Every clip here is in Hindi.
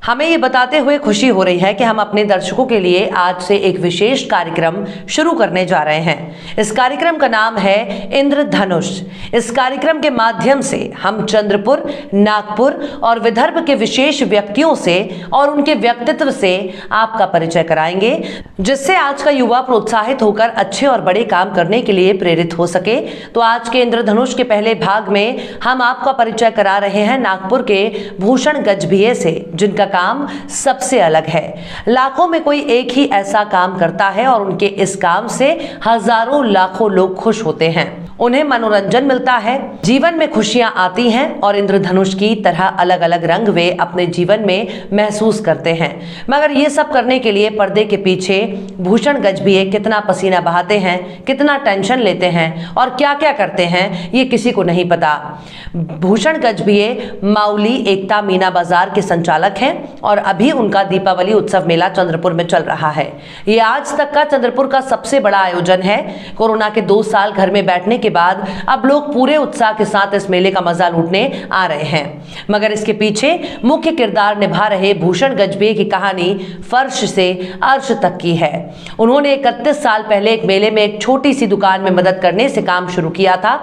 हमें ये बताते हुए खुशी हो रही है कि हम अपने दर्शकों के लिए आज से एक विशेष कार्यक्रम शुरू करने जा रहे हैं। इस कार्यक्रम का नाम है इंद्रधनुष। इस कार्यक्रम के माध्यम से हम चंद्रपुर, नागपुर और विदर्भ के विशेष व्यक्तियों से और उनके व्यक्तित्व से आपका परिचय कराएंगे, जिससे आज का युवा प्रोत्साहित होकर अच्छे और बड़े काम करने के लिए प्रेरित हो सके। तो आज के इंद्रधनुष के पहले भाग में हम आपका परिचय करा रहे हैं नागपुर के भूषण गजभिये से, जिनका काम सबसे अलग है। लाखों में कोई एक ही ऐसा काम करता है और उनके इस काम से हजारों लाखों लोग खुश होते हैं, उन्हें मनोरंजन मिलता है, जीवन में खुशियां आती हैं और इंद्रधनुष की तरह अलग अलग रंग वे अपने जीवन में महसूस करते हैं। मगर ये सब करने के लिए पर्दे के पीछे भूषण गजभिये कितना पसीना बहाते हैं, कितना टेंशन लेते हैं और क्या क्या करते हैं, ये किसी को नहीं पता। भूषण गजभिये माउली एकता मीना बाजार के संचालक हैं और अभी उनका दीपावली उत्सव मेला चंद्रपुर में चल रहा है। ये आज तक का चंद्रपुर का सबसे बड़ा आयोजन है। कोरोना के 2 साल घर में बैठने के बाद अब लोग पूरे उत्साह के साथ इस मेले का मजा लूटने आ रहे हैं। मगर इसके पीछे मुख्य किरदार निभा रहे भूषण गजभिये की कहानी फर्श से अर्श तक की है। उन्होंने 31 साल पहले एक मेले में एक छोटी सी दुकान में मदद करने से काम शुरू किया था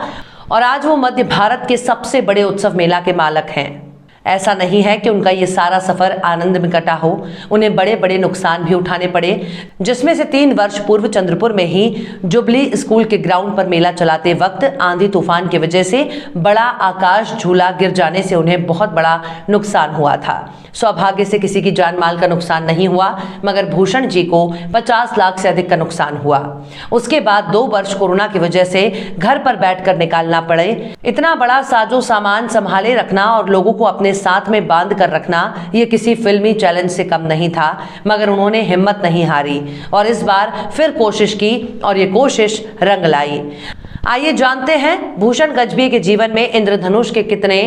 और आज वो मध्य भारत के सबसे बड़े उत्सव मेला के मालक हैं। ऐसा नहीं है कि उनका ये सारा सफर आनंद में कटा हो, उन्हें बड़े बड़े नुकसान भी उठाने पड़े, जिसमें से 3 वर्ष पूर्व चंद्रपुर में ही जुबली स्कूल के ग्राउंड पर मेला चलाते वक्त आंधी तूफान की वजह से बड़ा आकाश झूला गिर जाने से उन्हें बहुत बड़ा नुकसान हुआ था। सौभाग्य से किसी की जान माल का नुकसान नहीं हुआ, मगर भूषण जी को 50 लाख से अधिक का नुकसान हुआ। उसके बाद 2 वर्ष कोरोना की वजह से घर पर बैठकर निकालना पड़े। इतना बड़ा साजो सामान संभाले रखना और लोगों को अपने साथ में बांध कर रखना, ये किसी फिल्मी चैलेंज से कम नहीं था। मगर उन्होंने हिम्मत नहीं हारी और इस बार फिर कोशिश की और ये कोशिश रंग लाई। आइए जानते हैं भूषण गजभिये के जीवन में इंद्रधनुष के कितने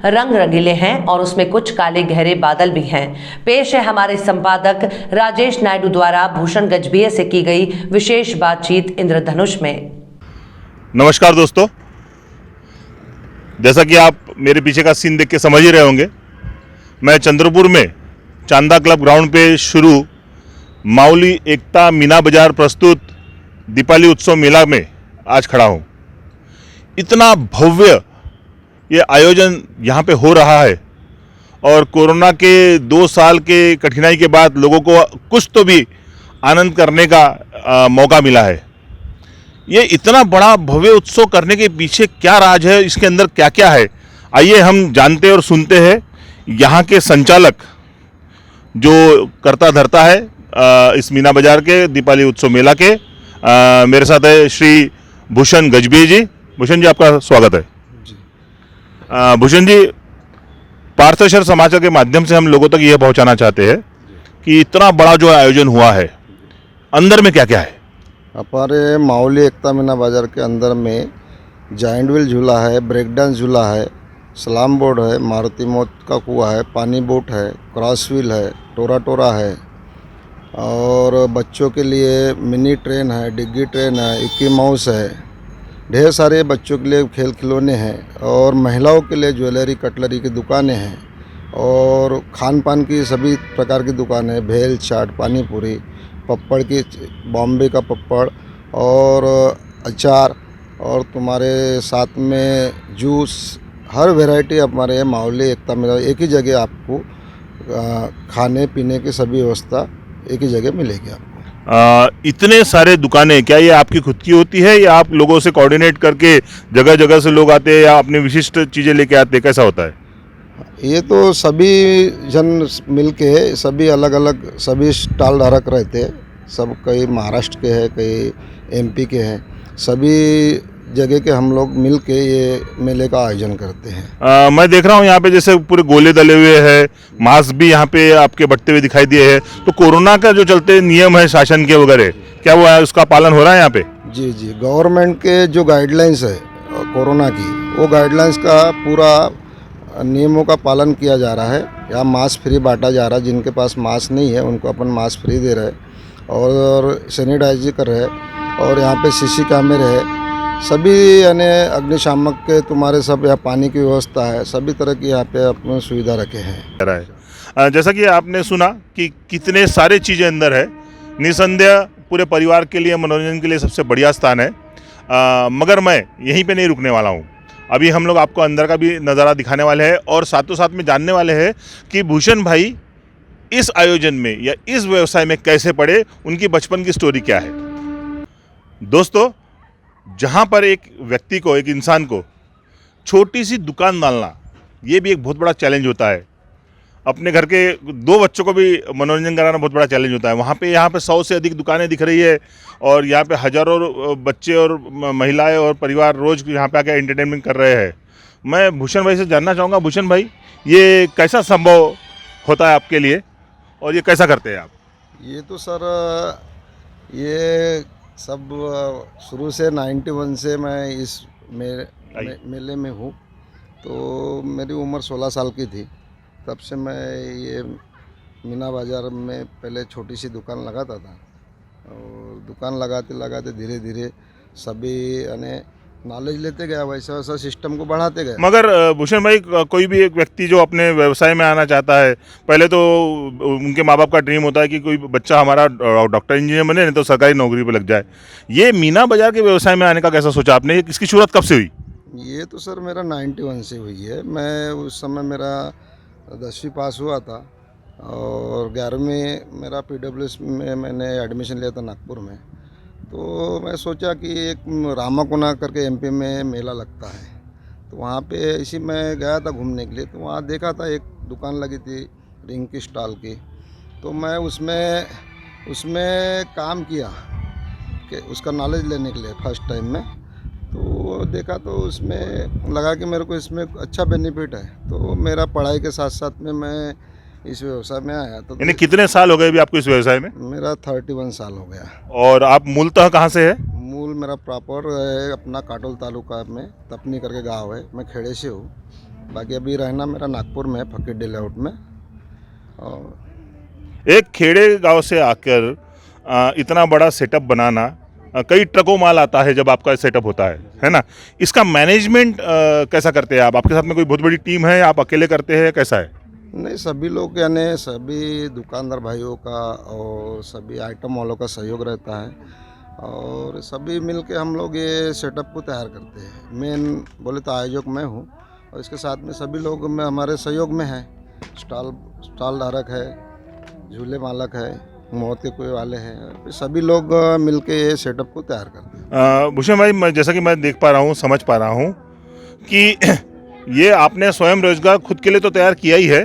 रंग रंगीले हैं और उसमें कुछ काले गहरे बादल भी हैं। पेश है हमारे संपादक राजेश नायडू द्वारा भूषण गजभिये से की गई विशेष बातचीत इंद्रधनुष में। नमस्कार दोस्तों, जैसा कि आप मेरे पीछे का सीन देख के समझ ही रहे होंगे, मैं चंद्रपुर में चांदा क्लब ग्राउंड पे शुरू माउली एकता मीना बाजार प्रस्तुत दीपावली उत्सव मेला में आज खड़ा हूँ। इतना भव्य ये आयोजन यहाँ पे हो रहा है और कोरोना के 2 साल के कठिनाई के बाद लोगों को कुछ तो भी आनंद करने का मौका मिला है। ये इतना बड़ा भव्य उत्सव करने के पीछे क्या राज है, इसके अंदर क्या क्या है, आइए हम जानते और सुनते हैं यहाँ के संचालक जो करता धरता है इस मीना बाजार के दीपावली उत्सव मेला के। मेरे साथ है श्री भूषण गजभिये जी। भूषण जी, आपका स्वागत है जी। भूषण जी, पार्थशर समाचार के माध्यम से हम लोगों तक यह पहुंचाना चाहते हैं कि इतना बड़ा जो आयोजन हुआ है, अंदर में क्या क्या है? हमारे माउली एकता मीना बाजार के अंदर में जाइंट व्हील झूला है, ब्रेक डांस झूला है, स्लाम बोर्ड है, मारुति मौत का कुआं है, पानी बोट है, क्रॉस व्हील है, टोरा टोरा है और बच्चों के लिए मिनी ट्रेन है, डिग्गी ट्रेन है, इक्की माउस है, ढेर सारे बच्चों के लिए खेल खिलौने हैं और महिलाओं के लिए ज्वेलरी कटलरी की दुकानें हैं और खान पान की सभी प्रकार की दुकानें हैं, भेल चाट, पानी पूरी, पपड़ की, बॉम्बे का पपड़ और अचार और तुम्हारे साथ में जूस, हर वैरायटी हमारे माउली एकता में एक ही जगह आपको खाने पीने की सभी व्यवस्था एक ही जगह मिलेगी आपको। इतने सारे दुकानें, क्या ये आपकी खुद की होती है या आप लोगों से कोऑर्डिनेट करके जगह जगह से लोग आते हैं या अपनी विशिष्ट चीज़ें लेके आते हैं, कैसा होता है? ये तो सभी जन मिलके सभी अलग अलग सभी स्टॉल धारक रहते हैं, सब कई महाराष्ट्र के हैं, कई एमपी के हैं, सभी जगह के हम लोग मिल के ये मेले का आयोजन करते हैं। मैं देख रहा हूँ यहाँ पे जैसे पूरे गोले दले हुए हैं, मास्क भी यहाँ पे आपके बटते हुए दिखाई दिए हैं। तो कोरोना का जो चलते नियम है शासन के वगैरह, क्या वो है, उसका पालन हो रहा है यहाँ पे? जी जी, गवर्नमेंट के जो गाइडलाइंस है कोरोना की, वो गाइडलाइंस का पूरा नियमों का पालन किया जा रहा है। यहाँ मास्क फ्री बांटा जा रहा है, जिनके पास मास्क नहीं है उनको अपन मास्क फ्री दे रहे हैं और सैनिटाइज कर रहे हैं और यहाँ पे सीसी कैमरे है, सभी यानी अग्निशामक के तुम्हारे सब यहाँ पानी की व्यवस्था है, सभी तरह की यहाँ पे अपनी सुविधा रखे हैं। जैसा कि आपने सुना कि कितने सारे चीज़ें अंदर है, निसंदेह पूरे परिवार के लिए मनोरंजन के लिए सबसे बढ़िया स्थान है। मगर मैं यहीं पे नहीं रुकने वाला हूँ। अभी हम लोग आपको अंदर का भी नज़ारा दिखाने वाले हैं और साथों साथ में जानने वाले हैं कि भूषण भाई इस आयोजन में या इस व्यवसाय में कैसे पड़े, उनकी बचपन की स्टोरी क्या है। दोस्तों, जहाँ पर एक व्यक्ति को, एक इंसान को छोटी सी दुकान डालना, ये भी एक बहुत बड़ा चैलेंज होता है। अपने घर के 2 बच्चों को भी मनोरंजन कराना बहुत बड़ा चैलेंज होता है। वहाँ पे यहाँ पे 100 से अधिक दुकानें दिख रही है और यहाँ पे हज़ारों बच्चे और महिलाएं और परिवार रोज़ यहाँ पे आके एंटरटेनमेंट कर रहे हैं। मैं भूषण भाई से जानना चाहूँगा, भूषण भाई, ये कैसा संभव होता है आपके लिए और ये कैसा करते हैं आप? ये तो सर, ये सब शुरू से 91 से मैं इस मेले में हूँ। तो मेरी उम्र 16 साल की थी, तब से मैं ये मीना बाज़ार में पहले छोटी सी दुकान लगाता था और दुकान लगाते लगाते धीरे धीरे सभी यानी नॉलेज लेते गया, वैसा वैसा सिस्टम को बढ़ाते गए। मगर भूषण भाई, कोई भी एक व्यक्ति जो अपने व्यवसाय में आना चाहता है, पहले तो उनके माँ बाप का ड्रीम होता है कि कोई बच्चा हमारा डॉक्टर इंजीनियर बने, नहीं तो सरकारी नौकरी पे लग जाए। ये मीना बाज़ार के व्यवसाय में आने का कैसा सोचा आपने? इसकी शुरुआत कब से हुई? ये तो सर मेरा 91 से हुई है। मैं उस समय मेरा 10वीं पास हुआ था और 11वीं मेरा PWS में मैंने एडमिशन लिया था नागपुर में। तो मैं सोचा कि एक रामाकुना करके MP में मेला लगता है, तो वहाँ पे इसी मैं गया था घूमने के लिए। तो वहाँ देखा था एक दुकान लगी थी रिंग की स्टॉल की, तो मैं उसमें काम किया कि उसका नॉलेज लेने के लिए फर्स्ट टाइम में। तो देखा तो उसमें लगा कि मेरे को इसमें अच्छा बेनिफिट है, तो मेरा पढ़ाई के साथ साथ में मैं इस व्यवसाय में आया। तो यानी कितने साल हो गए अभी आपको इस व्यवसाय में? मेरा 31 साल हो गया। और आप मूलतः कहाँ से है? मूल मेरा प्रॉपर है अपना काटोल तालुका में तपनी करके गांव है। मैं खेड़े से हूँ, बाकी अभी रहना मेरा नागपुर में फकीर लेआउट में। और एक खेड़े गांव से आकर इतना बड़ा सेटअप बनाना, कई ट्रकों माल आता है जब आपका सेटअप होता है ना? इसका मैनेजमेंट कैसा करते हैं आप? आपके साथ में कोई बहुत बड़ी टीम है, आप अकेले करते हैं, कैसा है? नहीं, सभी लोग यानी सभी दुकानदार भाइयों का और सभी आइटम वालों का सहयोग रहता है और सभी मिलके हम लोग ये सेटअप को तैयार करते हैं। मेन बोले तो आयोजक मैं हूँ और इसके साथ में सभी लोग में हमारे सहयोग में हैं। स्टॉल धारक है, झूले मालक है, मौत के कुएं वाले हैं, सभी लोग मिलके ये सेटअप को तैयार करते हैं। भूषण भाई, जैसा कि मैं देख पा रहा हूँ, समझ पा रहा हूँ कि ये आपने स्वयं रोजगार खुद के लिए तो तैयार किया ही है,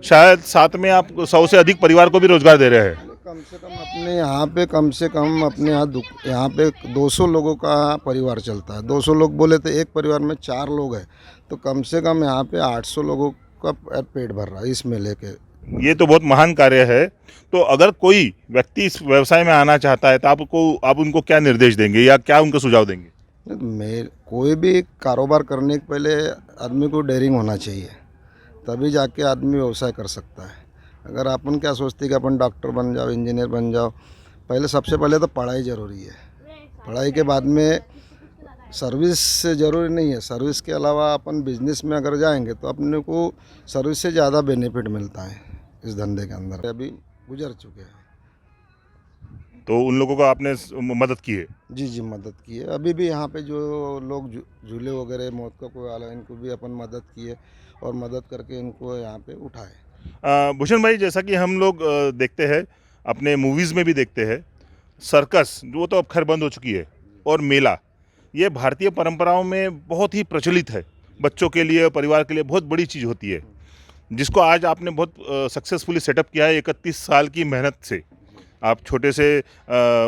शायद साथ में आप 100 से अधिक परिवार को भी रोजगार दे रहे हैं। कम से कम अपने यहाँ पे अपने यहाँ पे 200 लोगों का परिवार चलता है। 200 लोग बोले तो एक परिवार में 4 लोग हैं, तो कम से कम यहाँ पे 800 लोगों का पेट भर रहा है इस मेले के। ये तो बहुत महान कार्य है। तो अगर कोई व्यक्ति इस व्यवसाय में आना चाहता है तो आप उनको क्या निर्देश देंगे या क्या उनको सुझाव देंगे? कोई भी कारोबार करने के पहले आदमी को डेयरिंग होना चाहिए, तभी जाके आदमी व्यवसाय कर सकता है। अगर अपन क्या सोचते कि अपन डॉक्टर बन जाओ, इंजीनियर बन जाओ, सबसे पहले तो पढ़ाई ज़रूरी है। पढ़ाई के बाद में सर्विस ज़रूरी नहीं है। सर्विस के अलावा अपन बिजनेस में अगर जाएंगे तो अपने को सर्विस से ज़्यादा बेनिफिट मिलता है इस धंधे के अंदर। अभी गुजर चुके हैं, तो उन लोगों को आपने मदद की है? जी मदद की है। अभी भी यहाँ पे जो लोग झूले वगैरह मौत का कोई वाला, इनको भी अपन मदद किए और मदद करके इनको यहाँ पे उठाए। भूषण भाई, जैसा कि हम लोग देखते हैं, अपने मूवीज़ में भी देखते हैं, सर्कस वो तो अब खैर बंद हो चुकी है, और मेला ये भारतीय परंपराओं में बहुत ही प्रचलित है। बच्चों के लिए, परिवार के लिए बहुत बड़ी चीज़ होती है, जिसको आज आपने बहुत सक्सेसफुली सेटअप किया है। 31 साल की मेहनत से आप छोटे से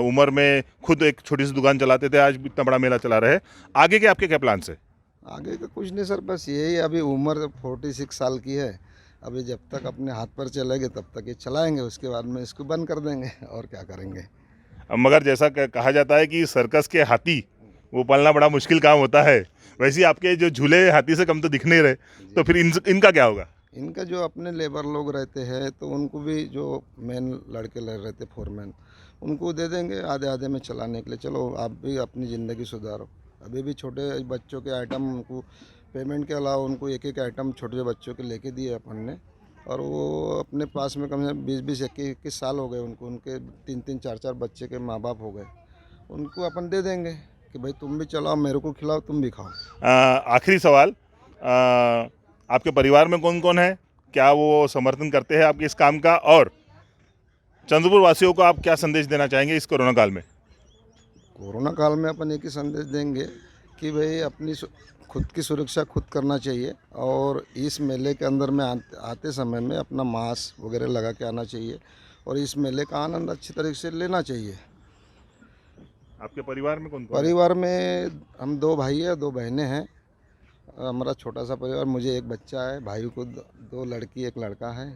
उम्र में खुद एक छोटी सी दुकान चलाते थे, आज इतना बड़ा मेला चला रहे हैं। आगे के आपके क्या प्लान्स है? आगे का कुछ नहीं सर, बस यही, अभी उम्र 46 साल की है। अभी जब तक अपने हाथ पर चलेंगे तब तक ये चलाएंगे, उसके बाद में इसको बंद कर देंगे और क्या करेंगे। मगर जैसा कहा जाता है कि सर्कस के हाथी वो पालना बड़ा मुश्किल काम होता है, वैसे ही आपके जो झूले हाथी से कम तो दिख नहीं रहे, तो फिर इनका क्या होगा? इनका जो अपने लेबर लोग रहते हैं तो उनको भी, जो मेन लड़के रहते फोरमैन, उनको दे देंगे आधे आधे में चलाने के लिए। चलो आप भी अपनी ज़िंदगी सुधारो। अभी भी छोटे बच्चों के आइटम उनको पेमेंट के अलावा उनको एक आइटम छोटे बच्चों के लेके दिए अपन ने, और वो अपने पास में कम से कम 20-20, 21 साल हो गए उनको, उनके 3-3, 4-4 बच्चे के माँ बाप हो गए, उनको अपन दे देंगे कि भाई तुम भी चलाओ, मेरे को खिलाओ, तुम भी खाओ। आखिरी सवाल, आपके परिवार में कौन कौन है, क्या वो समर्थन करते हैं आपके इस काम का, और चंद्रपुर वासियों को आप क्या संदेश देना चाहेंगे इस कोरोना काल में? कोरोना काल में अपन एक ही संदेश देंगे कि भाई अपनी खुद की सुरक्षा खुद करना चाहिए, और इस मेले के अंदर में आते समय में अपना मास्क वगैरह लगा के आना चाहिए, और इस मेले का आनंद अच्छी तरीके से लेना चाहिए। आपके परिवार में कौन कौन है? परिवार में हम 2 भाई हैं, 2 बहनें हैं, हमारा छोटा सा परिवार, मुझे एक बच्चा है, भाई को 2 लड़की 1 लड़का है,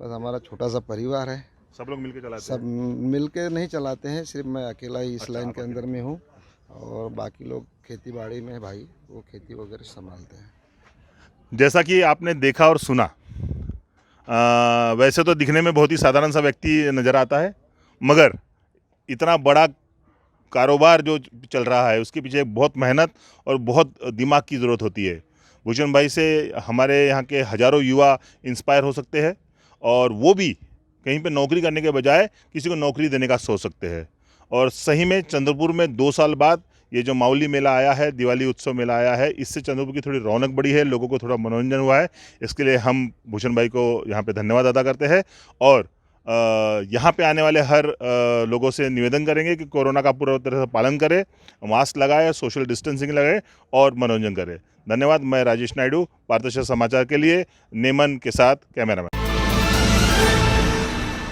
बस हमारा छोटा सा परिवार है। सब लोग मिलकर चलाते सब मिल के नहीं चलाते हैं, सिर्फ मैं अकेला ही इस लाइन के अंदर में हूँ, और बाकी लोग खेती बाड़ी में भाई वो खेती वगैरह संभालते हैं। हैं? जैसा कि आपने देखा और सुना, वैसे तो दिखने में बहुत ही साधारण सा व्यक्ति नज़र आता है, मगर इतना बड़ा कारोबार जो चल रहा है उसके पीछे बहुत मेहनत और बहुत दिमाग की ज़रूरत होती है। भूषण भाई से हमारे यहाँ के हज़ारों युवा इंस्पायर हो सकते हैं, और वो भी कहीं पे नौकरी करने के बजाय किसी को नौकरी देने का सोच सकते हैं। और सही में चंद्रपुर में 2 साल बाद ये जो मावली मेला आया है, दिवाली उत्सव मेला आया है, इससे चंद्रपुर की थोड़ी रौनक बढ़ी है, लोगों को थोड़ा मनोरंजन हुआ है। इसके लिए हम भूषण भाई को यहाँ पे धन्यवाद अदा करते हैं, और यहाँ पे आने वाले हर लोगों से निवेदन करेंगे कि कोरोना का पूरा तरह से पालन करें, मास्क लगाए, सोशल डिस्टेंसिंग लगाए और मनोरंजन करें। धन्यवाद। मैं राजेश नायडू, भारतवर्ष समाचार के लिए नेमन के साथ कैमरामैन।